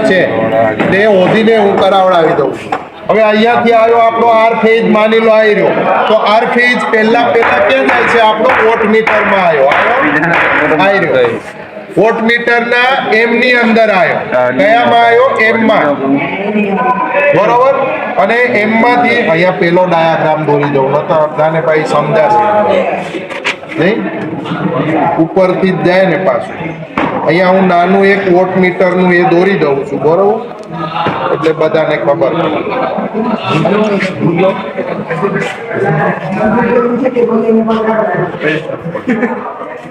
છે તે ઓધીને હું કરાવડાવી દઉં છું. હવે અહીંયાથી આવ્યો આપણો આર ફેજ, માની લો આવી રહ્યો, તો આર ફેજ પહેલા ક્યાં જાય છે? આપણો વોટમીટરમાં આવી રહ્યો. વોટમીટરના એમ ની અંદર આવ્યો. કયામાં આવ્યો? એમ માં. બરોબર. અને એમ માંથી અહીંયા પેલો ડાયાગ્રામ દોરી દઉં, નતો અડધાને ભાઈ સમજાશે નહીં, ઉપરથી જ જાય ને પાછું. અહીંયા હું નાનું એક વોટમીટરનું એ દોરી દઉં છું, બરોબર, એટલે બધાને ખબર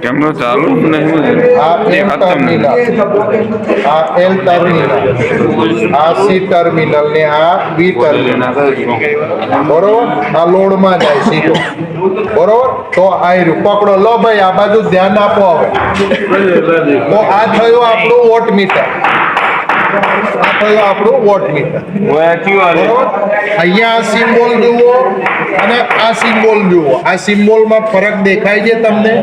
કેમનો ચાલુ નહીં? આ એમ ટર્મિનલ, આ એલ ટર્મિનલ, આ સી ટર્મિનલ ને આ બી ટર્મિનલ. બરોબર. આ લોડમાં જાય સીધો. બરોબર. તો આ રહ્યું, પકડો. લો ભાઈ, આ બાજુ ધ્યાન આપો. હવે તો આ થયું આપણું વોટમીટર. આ થયું આપણું વોટમીટર. અહીંયા આ સિમ્બોલ જુઓ અને આ સિમ્બોલ જુઓ. આ સિમ્બોલમાં ફરક દેખાય છે તમને?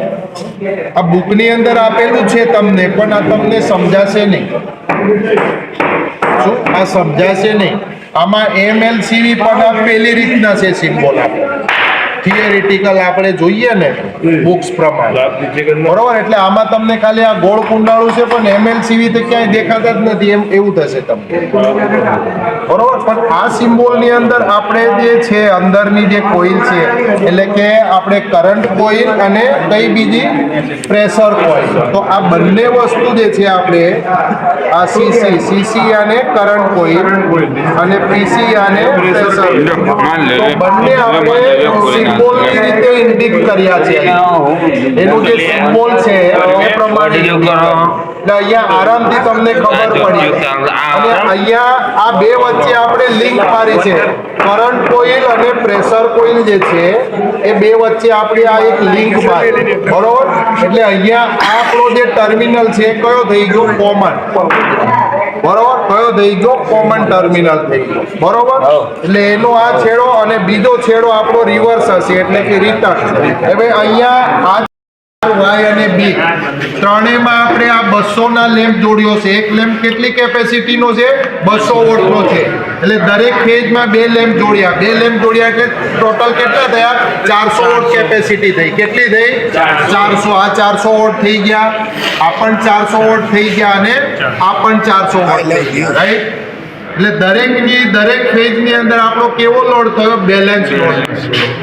આ બુકની અંદર આપેલું છે તમને, પણ આ તમને સમજાશે નહીં. શું આ સમજાશે નહીં? આમાં MLCV પણ આ પેલી રીતના છે સિમ્બોલ. થિયરિટિકલ આપણે જોઈએ ને બુક્સ પ્રમાણે, બરોબર. એટલે આમાં તમને ખાલી આ ગોળ કુંડાળું છે, પણ MLCV તો ક્યાંય દેખાતા જ નથી, એમ એવું થશે તમને, બરોબર. પણ આ સિમ્બોલની અંદર આપણે જે છે અંદરની જે કોઇલ છે, એટલે કે આપણે કરંટ કોઇલ અને કઈ બીજી પ્રેશર કોઇલ, તો આ બંને વસ્તુ જે છે આપણે આ CC અને કરંટ કોઇલ અને PC અને પ્રેશર, તો બંને આપણે સિમ્બોલની રીતે ઇન્ડિક કર્યા છે. એનું જે સિમ્બોલ છે એ પ્રમાણે અહીંયા આરામથી તમને ખબર પડી. અને અહીંયા આ બે વચ્ચે આપણે લિંક મારી છે. કરંટ કોઇલ અને પ્રેશર કોઇલ જે છે એ બે વચ્ચે આપણે આ એક લિંક મારી, બરોબર. એટલે અહીંયા આ આપણો જે ટર્મિનલ છે કયો થઈ ગયો? કોમન. બરોબર. કયો થઈ ગયો? કોમન ટર્મિનલ થઈ ગયો, બરોબર. એટલે એનો આ છેડો અને બીજો છેડો આપણો રિવર્સ હશે, એટલે કે રિટર્ન. હવે અહીંયા આ Y અને B ત્રણેયમાં આપણે આ 200 ના લેમ્પ જોડ્યો છે. એક લેમ્પ કેટલી કેપેસિટીનો છે? 200 વોટનો છે. એટલે દરેક ફેઝમાં બે લેમ્પ જોડ્યા. બે લેમ્પ જોડ્યા એટલે ટોટલ કેટલા થયા? 400 વોટ કેપેસિટી થઈ. કેટલી થઈ? 400. આ 400 વોટ થઈ ગયા, આ પણ 400 વોટ થઈ ગયા અને આ પણ 400 વોટ થઈ ગયા, રાઈટ. એટલે દરેક ફેઝની અંદર આપણો કેવો લોડ થયો? Balance load.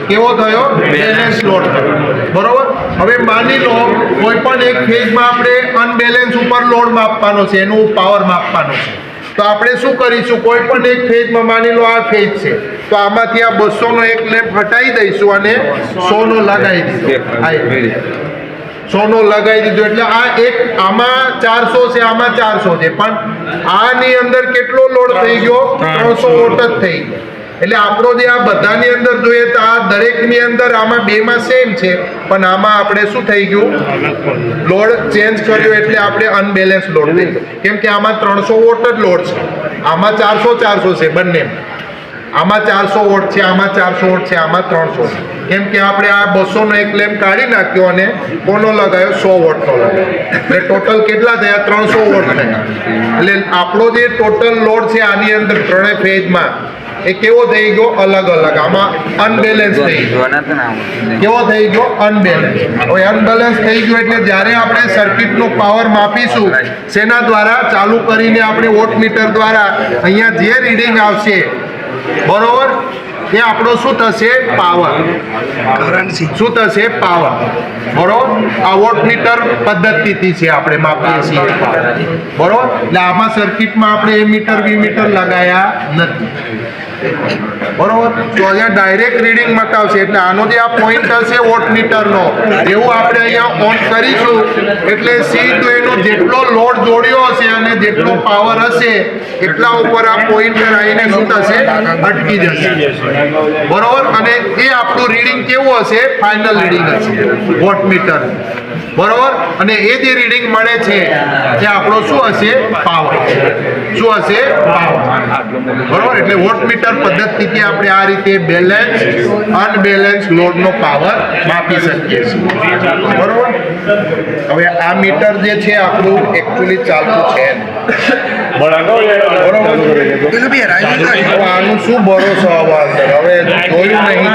કેવો થયો? બેલેન્સ લોડ થયો, બરોબર. હવે માની લો કોઈ પણ એક ફેઝમાં આપણે અનબેલેન્સ ઉપર લોડ માપવાનો છે, એનું પાવર માપવાનો છે. તો આપણે શું કરીશું? કોઈ પણ એક ફેઝમાં માની લો આ ફેઝ છે, તો આમાંથી આ 200 નો એક લેમ્પ હટાવી દઈશું અને 100 નો લગાવી દઈશું. 100 નો લગાવી દીધો એટલે આ એક, આમાં 400 છે, આમાં 400 છે, પણ આની અંદર કેટલો લોડ થઈ ગયો? 300 વોટ જ થઈ ગયો. એટલે આપણો જે આ બધાની અંદર જોઈએ તો આ દરેકની અંદર આમાં બેમાં સેમ છે, પણ આમાં આપણે શું થઈ ગયું? લોડ ચેન્જ કર્યો, એટલે આપણે અનબેલેન્સ લોડ થઈ ગયો. કેમ કે આમાં 300 વોટ જ લોડ છે, આમાં 400 છે બંને. આમાં 400 વોટ છે, આમાં 400 વોટ છે, આમાં 300 છે. કેમ કે આપણે આ 200 નો એક લેમ્પ કાઢી નાખ્યો અને કોનો લગાવ્યો? 100 વોટનો લગાવ્યો. એટલે ટોટલ કેટલા થયા? 300 વોટ થયા. એટલે આપણો જે ટોટલ લોડ છે આની અંદર ત્રણેય ફેઝમાં એ કેવો થઈ ગયો? અલગ અલગ. આમાં અનબેલેન્સ થઈ ગયો. કેવો થઈ ગયો? અનબેલેન્સ. હવે અનબેલેન્સ થઈ ગયો એટલે જ્યારે આપણે સર્કિટનો પાવર માપીશું શેના દ્વારા? ચાલુ કરીને આપણે વોટમીટર દ્વારા અહીંયા જે રીડિંગ આવશે, બરોબર, એ આપણો શું થશે? પાવર. શું થશે? પાવર. બરોબર. આ વોટમીટર પદ્ધતિથી છે, આપણે માપીએ છીએ, બરોબર. એટલે આમાં સર્કિટમાં આપણે એ મીટર બી મીટર લગાયા નથી, બરોબર. તો અહીંયા ડાયરેક્ટ રીડિંગ બતાવશે. એટલે આનો જે આ પોઈન્ટ હશે વોટમીટરનો, જેવું આપણે અહીંયા ઓન કરીશું એટલે સીધું એનો જેટલો લોડ જોડ્યો હશે અને જેટલો પાવર હશે એટલા ઉપર આ પોઈન્ટર આવીને શું થશે? અટકી જશે, બરોબર. અને એ આપણું રીડિંગ કેવું હશે? ફાઇનલ રીડિંગ હશે વોટમીટર, બરોબર. અને એ જે રીડિંગ મળે છે એ આપણો શું હશે? પાવર. શું હશે? પાવર, બરોબર. એટલે વોટમીટર પદ્ધતિથી આપણે આ રીતે બેલેન્સ અનબેલેન્સ લોડનો પાવર માપી શકીએ છીએ, બરોબર. હવે આ મીટર જે છે આપણું એકચ્યુઅલી ચાલતું છે, હવે આનું શું ભરોસો હવે અંદર? હવે જોયું નહીં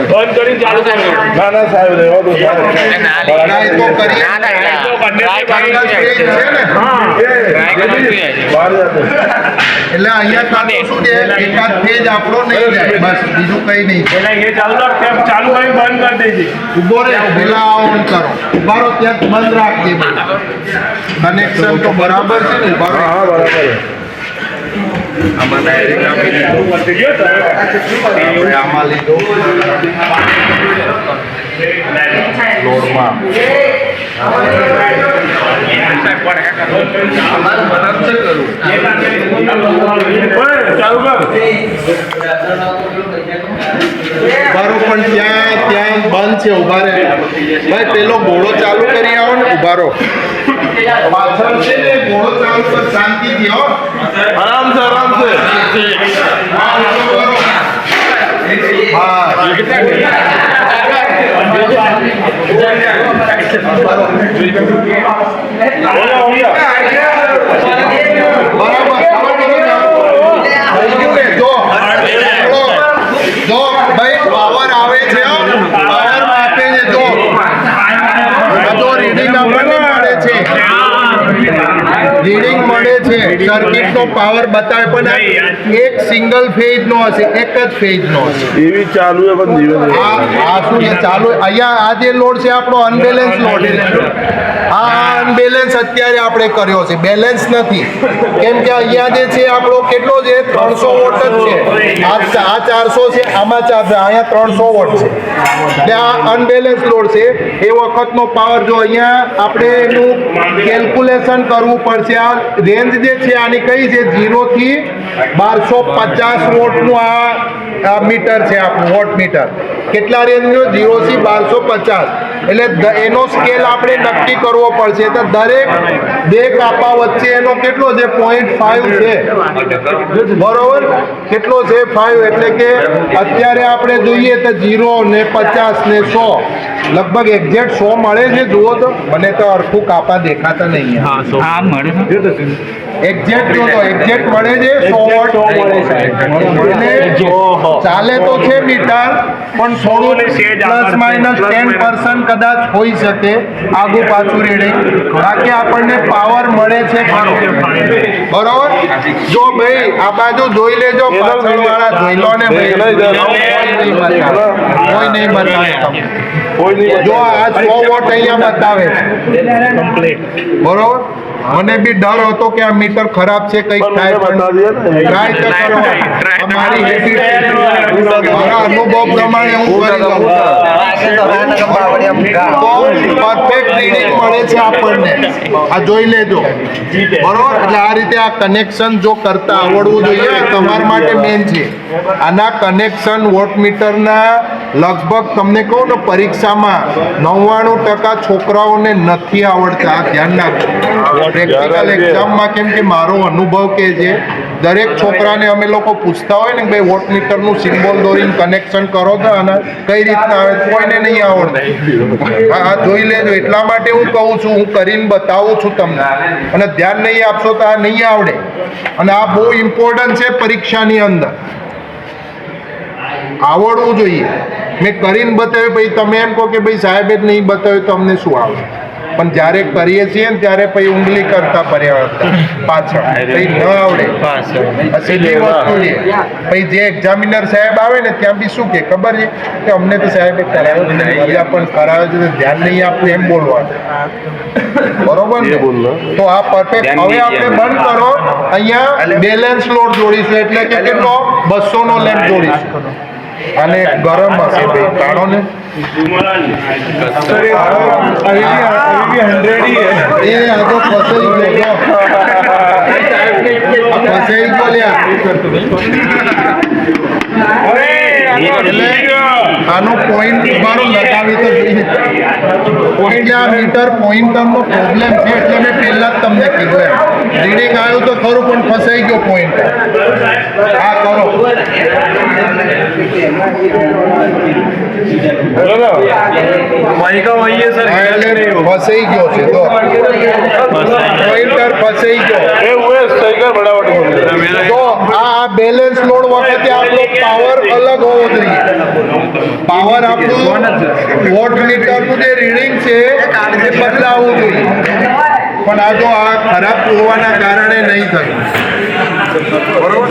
બંધ કરીને ચાલુ કરો. ના સાહેબ રહેવા દો ટ્રાય તો કરી એટલે અહીંયા કાં તો શું છે એકાદ પેજ આપણો નહીં જાય બસ બીજું કઈ નહીં. એટલે એ ચાલુ કરી બંધ કરી દેજે. ઉભો રે પેલા ઓન કરો ઉભારો ત્યાં બંધ રાખજે કનેક્શન તો બરાબર છે ને ઉભારો આમાં ડાયરેક્ટ આપી દીધું આમાં લીધો લોડમાં ઉભારો પણ ત્યાં બંધ છે ઉભા રે ભાઈ પેલો ઘોડો ચાલુ કરી આવો ને ઉભારો પાછળ છે ને ઘોડો ચાલુ કર શાંતિથી હો આરામ છે હા જો ભાઈ પાવર આવે છે પાવર માપે છે જો રીડિંગ આપણને મળે છે રીડિંગ મળે છે સર્કિટનો પાવર બતાવે પણ એક સિંગલ ફેઝ નો હશે એક જ ફેઝ નો હશે એવી ચાલુ છે પણ ધીરે ધીરે આ શું છે ચાલુ અહીંયા આ જે લોડ છે આપણો અનબેલેન્સ લોડ છે આ અનબેલેન્સ અત્યારે આપણે કર્યો છે બેલેન્સ નથી કેમ કે અહીંયા જે છે આપણો કેટલો છે 300 વોટ જ છે આ 400 છે આમાં 400 અહીંયા 300 વોટ છે એટલે આ અનબેલેન્સ લોડ છે એ વખતનો પાવર જો અહીંયા આપણે એનું કેલ્ક્યુલેશન કરવું પડશે આ રેન્જ જે છે આની કઈ છે 0 થી 1250 વોટનું આ મીટર છે આપણું વોટ મીટર કેટલા રેન્જનો 0 થી 1250 એટલે એનો સ્કેલ આપણે નક્કી કરવો પડશે તો દરેક બે કાપા વચ્ચે એનો કેટલો છે 0.5 છે બરોબર કેટલો છે 5 એટલે કે અત્યારે આપણે જોઈએ તો 0 ને 50 ને 100 લગભગ એક્ઝેક્ટ 100 મળે છે જુઓ તો મને તો અરખું કાપા દેખાતા નહીં એક્ઝેક્ટ જો તો એક્ઝેક્ટ મળે છે 100 વોટ એટલે ચાલે તો છે મીટર પણ થોડું પ્લસ માઇનસ 10% કદાચ હોઈ શકે આગુ પાછું રીડિંગ બાકી આપણને પાવર મળે છે ખરો બરોબર જો ભાઈ આ બાજુ જોઈ લેજો પાછળ વાળા જોઈ લો ને ભાઈ કોઈ નહીં બતાવે જો આ 100 વોટ અહીંયા બતાવે છે બરોબર મને બી ડર હતો કે આ મીટર ખરાબ છે કઈક થાય પણ ટ્રાય તો કરો અમારી હેબિટ મારા અનુભવ પ્રમાણે હું કરી લઉં પરફેક્ટ રીડિંગ મળે છે આપણને આ જોઈ લેજો બરોબર એટલે આ રીતે આ કનેક્શન જો કરતા આવડવું જોઈએ તમારા માટે મેન છે આના કનેક્શન વોટ મીટરના લગભગ તમને કહું ને પરીક્ષામાં 99% છોકરાઓને નથી આવડતા આ ધ્યાન રાખજો પ્રેક્ટિકલ એક્ઝામમાં કેમ કે મારો અનુભવ કે છે દરેક છોકરાને અમે લોકો પૂછતા હોય ને ભાઈ વોટ મીટરનું સિમ્બોલ દોરીને કનેક્શન કરો તો અને કઈ રીતના આવે કોઈને નહીં આવડતું હા જોઈ લેજો એટલા માટે હું કહું છું હું કરીને બતાવું છું તમને અને ધ્યાન નહીં આપશો તો આ નહીં આવડે અને આ બહુ ઇમ્પોર્ટન્ટ છે પરીક્ષાની અંદર આવડવું જોઈએ મેં કરીને બતાવ્યું પછી તમે એમ કહો કે ભાઈ સાહેબે જ નહીં બતાવ્યું તો અમને શું આવડે પણ જ્યારે કરીએ છીએ ને ત્યારે પછી ઉંગલી કરતા પર્યાવરણ પાછળ પછી ન આવડે સીધી વસ્તુ છે પછી જે એક્ઝામિનર સાહેબ આવે ને ત્યાં બી શું કે ખબર છે કે અમને તો સાહેબે કરાવ્યો જ નહીં બીજા પણ કરાવે છે ધ્યાન નહીં આપવું એમ બોલવાનું બરોબર ને તો આ પરફેક્ટ હવે આપણે બંધ કરો અહીંયા બેલેન્સ લોડ જોડીશું એટલે કે કેટલો 200 નો લેમ્પ જોડીશું અને ગરમ હશે ભાઈ કાઢો ને એ આ તો ફસાઈ ગયો આનો પોઈન્ટ મારો લગાવી તો જોઈએ એટલે આ મીટર પોઈન્ટરનો પ્રોબ્લેમ છે એટલે મેં પહેલા જ તમને કીધું એમ રીડિંગ આવ્યું તો ખરું પણ ફસાઈ ગયો પોઈન્ટર આ કરો वही का वही है सर આ એટલે ફસાઈ ગયો છે તો પોઈન્ટર ફસાઈ ગયો એ ઉએ સ્ટ્રાઇકર બનાવટ બોલે તો આ બેલેન્સ લોડ વખતે આપણો પાવર અલગ હોવો જોઈએ. પાવર આપણું વોટ મીટરનું જે રીડિંગ છે એ બદલાવવું જોઈએ, પણ આ તો આ ખરાબ હોવાના કારણે નહીં થયું.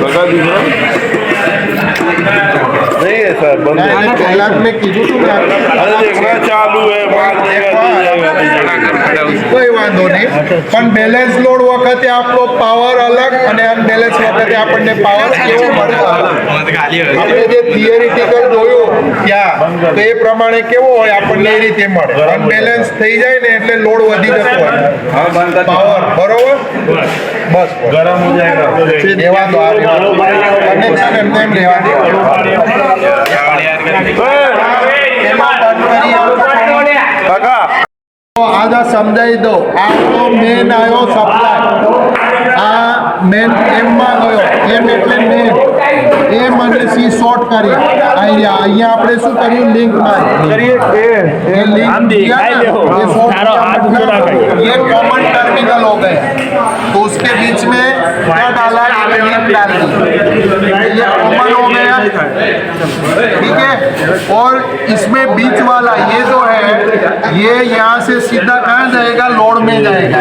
લગા દીધો नहीं है सर बंद है પહેલા જ મેં કીધું હતું ને अरे देखना चालू है माल देगा કોઈ વાંધો નહીં, પણ બેલેન્સ લોડ વખતે આપણો પાવર અલગ અને અનબેલેન્સ વખતે આપણને પાવર કેવો મળે આપણે જે થિયરિટિકલ જોયું ત્યાં તો એ પ્રમાણે કેવો હોય આપણને એ રીતે મળે. અનબેલેન્સ થઈ જાય ને એટલે લોડ વધી જતો હોય પાવર, બરોબર? બસ गरम हो जाएगा રહેવા દો, આ કનેક્શન એમને એમ રહેવા દો. એમાં બંધ કરી काका તો આ સમજાવી દો. આ તો મેન આવ્યો સપ્લાય, આ મેન એમમાં ગયો, એમ એટલે મેન, એમ અને સી શોર્ટ કરી અહીંયા આપણે શું કર્યું, લિંક મારી ये लिंक दिया ना, ये शॉर्ट ये कॉमन टर्मिनल हो गया, तो उसके बीच में क्या डाला, लिंक डाल दी, ये कॉमन हो गया, ठीक है. और इसमें बीच वाला ये जो है ये यहाँ से सीधा कहाँ जाएगा, लोड में जाएगा.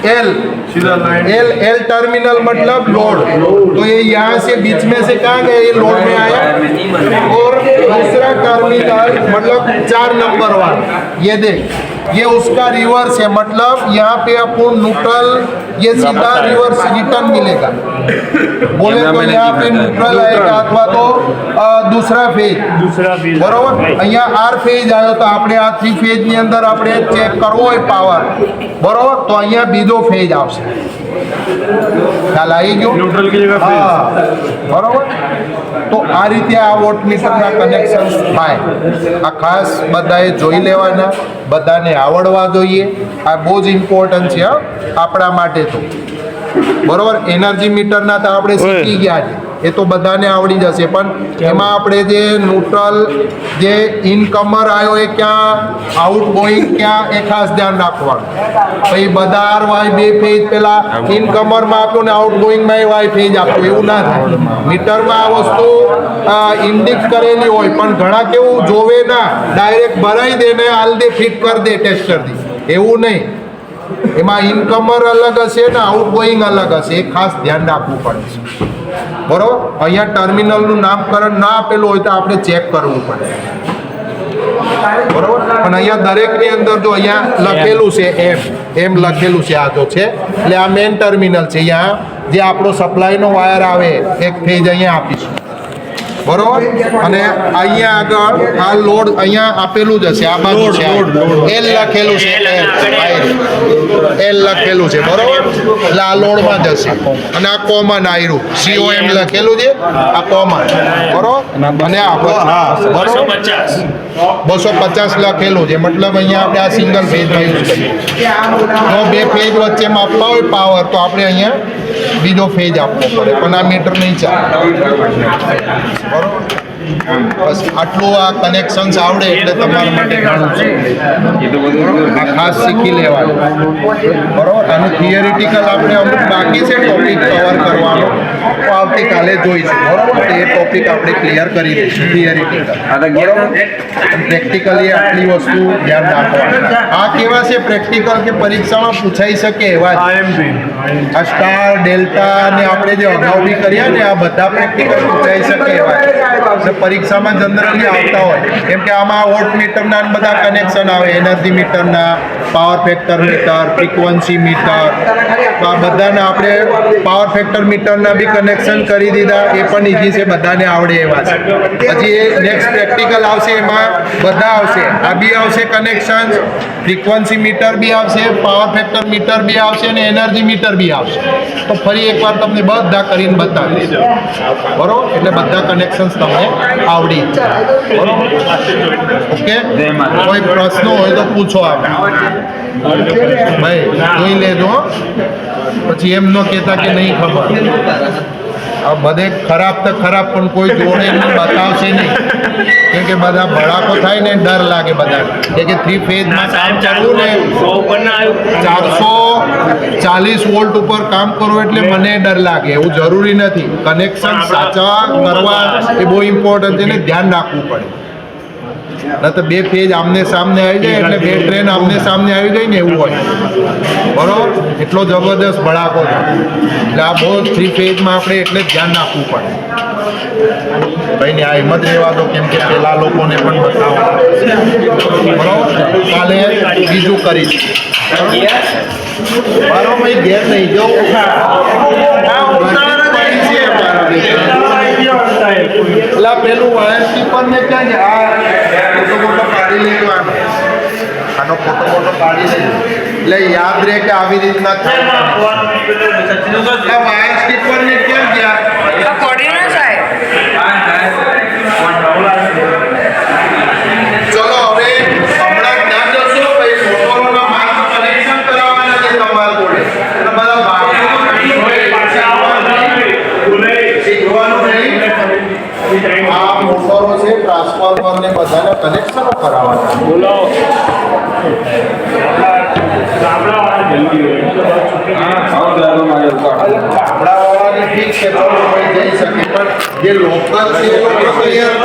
एल एल एल टर्मिनल मतलब लोड, तो ये यहाँ से बीच में से कहाँ गए, ये लोड में आया. और दूसरा टर्मिनल मतलब 4 नंबर वाला, ये देख ये उसका रिवर्स है, मतलब यहाँ पे अपन न्यूट्रल ये सीधा रिवर्स रिटर्न मिलेगा. बोले तो यहाँ पे न्यूट्रल आएगा अथवा तो दूसरा फेज, बरोबर. અહીંયા આર ફેજ આવ્યો તો આપણે આ 3 ફેજ ની અંદર આપણે ચેક કરવો હોય પાવર, બરોબર, તો અહીંયા બીજો ફેજ આવશે. ખ્યાલ આવી ગયો, न्यूट्रल की जगह હા, બરોબર. તો આ રીતે આ વોટ મીટરના કનેક્શન થાય. આ ખાસ બધાએ જોઈ લેવાના, બધાને આવડવા જોઈએ. આ બહુ જ ઇમ્પોર્ટન્ટ છે આપણા માટે તો, બરોબર. એનર્જી મીટરના તો આપણે શીખી ગયા છે, એ તો બધાને આવડી જશે, પણ એમાં આપણે જે ન્યુટ્રલ જે ઇનકમર આવ્યો એ ક્યાં, આઉટ ગોઈંગ ક્યાં, એ ખાસ ધ્યાન રાખવાનું. પછી બધા આર વાય બે ફેજ પેલા ઇનકમરમાં આપ્યું ને આઉટ ગોઈંગમાં એ વાય ફેજ આપ્યું, એવું ના થાય. મીટરમાં આ વસ્તુ ઇન્ડિક્ટ કરેલી હોય, પણ ઘણા કેવું જોવે ના, ડાયરેક્ટ ભરાઈ દે ને હાલ દે, ફિટ કરી દે ટેસ્ટરથી, એવું નહીં. એમાં ઇનકમર અલગ હશે ને આઉટ ગોઈંગ અલગ હશે, એ ખાસ ધ્યાન રાખવું પડે છે, બરોબર. અહીંયા ટર્મિનલનું નામકરણ ના આપેલું હોય તો આપણે ચેક કરવું પડે, બરોબર. પણ અહીંયા દરેકની અંદર જો અહીંયા લખેલું છે એમ લખેલું છે, આ જો છે એટલે આ મેઇન ટર્મિનલ છે. અહીંયા જે આપણો સપ્લાયનો વાયર આવે એક ફેજ અહીંયા આપીશું, બરોબર. અને અહીંયા આગળ આ લોડ અહીંયા આપેલું જ હશે, આ બાજુ છે એલ લખેલું છે, એલ લખેલું છે, બરોબર. એટલે આ લોડમાં જશે અને આ કોમન આયરું COM લખેલું છે, આ કોમન, બરોબર. અને આ હા બરોબર 250 લખેલું છે, મતલબ અહીંયા આપણે આ સિંગલ ફેઝમાં યુઝ કરીએ. જો બે ફેઝ વચ્ચે માપવા હોય પાવર તો આપણે અહીંયા બીજો ફેજ આપવો પડે, પણ આ મીટર નહીં ચાલે, બરોબર. બસ આટલું આ કનેક્શન્સ આવડે એટલે તમારા માટે ઘણું છે. આ ખાસ શીખી લેવાનું, બરોબર. આનું થિયરિટિકલ આપણે અમુક બાકી છે ટોપિક કવર કરવાનો, તો આવતીકાલે જોઈશું, બરોબર. તો એ ટોપિક આપણે ક્લિયર કરી દઈશું થિયરિટિકલ, બરોબર. પ્રેક્ટિકલી આટલી વસ્તુ ધ્યાન રાખવાની. આ કેવા છે પ્રેક્ટિકલ કે પરીક્ષામાં પૂછાઈ શકે એવા જ. આ સ્ટાર ડેલ્ટા ને આપણે જે અગાઉ બી કર્યા ને આ બધા પ્રેક્ટિકલ પૂછાઈ શકે એવા છે. પરીક્ષામાં જનરલી આવતા હોય, કેમ કે આમાં વોટ મીટરના બધા કનેક્શન આવે, એનર્જી મીટરના, power factor meter, frequency meter, તો આ બધાને આપણે પાવર ફેક્ટર મીટરના બી કનેક્શન કરી દીધા, એ પણ ઇઝી છે, બધાને આવડે એવા છે. પછી એ નેક્સ્ટ પ્રેક્ટિકલ આવશે, એમાં બધા આવશે, આ બી આવશે કનેક્શન, ફ્રીક્વન્સી મીટર બી આવશે, પાવર ફેક્ટર મીટર બી આવશે અને એનર્જી મીટર બી આવશે. તો ફરી એકવાર તમને બધા કરીને બતાવીશ, બરોબર. એટલે બધા કનેક્શન્સ તમને આવડી જાય, બરોબર. ઓકે, કોઈ પ્રશ્નો હોય તો પૂછો આપણે ભાઈ, જોઈ લેજો પછી એમ ન કહેતા કે નહીં ખબર. આ બધે ખરાબ તો ખરાબ, પણ કોઈ જોડે એમને બતાવશે નહીં. કેમ કે બધા ભડાકો થાય ને ડર લાગે બધા કે 3 ફેઝમાં કામ કરવું ને 440 વોલ્ટ ઉપર કામ કરવું એટલે મને ડર લાગે એવું જરૂરી નથી. કનેક્શન સાચા કરવા એ બહુ ઇમ્પોર્ટન્ટ છે ને ધ્યાન રાખવું પડે. ન તો 2 ફેઝ આમને સામને આવી જાય એટલે 2 ટ્રેન આમને સામને આવી ગઈ ને એવું હોય, બરોબર. એટલો જબરદસ્ત ભડાકો છે એટલે આ બહુ 3 ફેઝમાં આપણે એટલે જ ધ્યાન રાખવું પડે. કંઈ નહીં, આ હિંમત રહેવા દો, કેમ કે પેલા લોકોને પણ બતાવવા, બરોબર. કાલે બીજું કરી મારો ભાઈ ઘેર નહીં જો પેલા પેલું વાયર કીપર ને ક્યાં છે? આ ફોટો ફોટો કાઢી લેવાનો, આનો ફોટો ફોટો કાઢી લે એટલે યાદ રહે કે આવી રીતના વાયર કીપર ને ક્યાં ગયા? ચલો હવે હમણાં ના જશો ભાઈ, મોટરોના માર્ગ કનેક્શન કરાવવાના છે તમારા જોડે અને બધા બાળકો શીખવાનું નહીં. આ મોટરો છે ટ્રાન્સફોર્મર ને બધાના કનેક્શનો કરાવવાના. ગામડાવાળાને ઠીક છે, ચલો ભાઈ જઈ શકે, પણ જે લોકલ છે એ લોકો તો યાર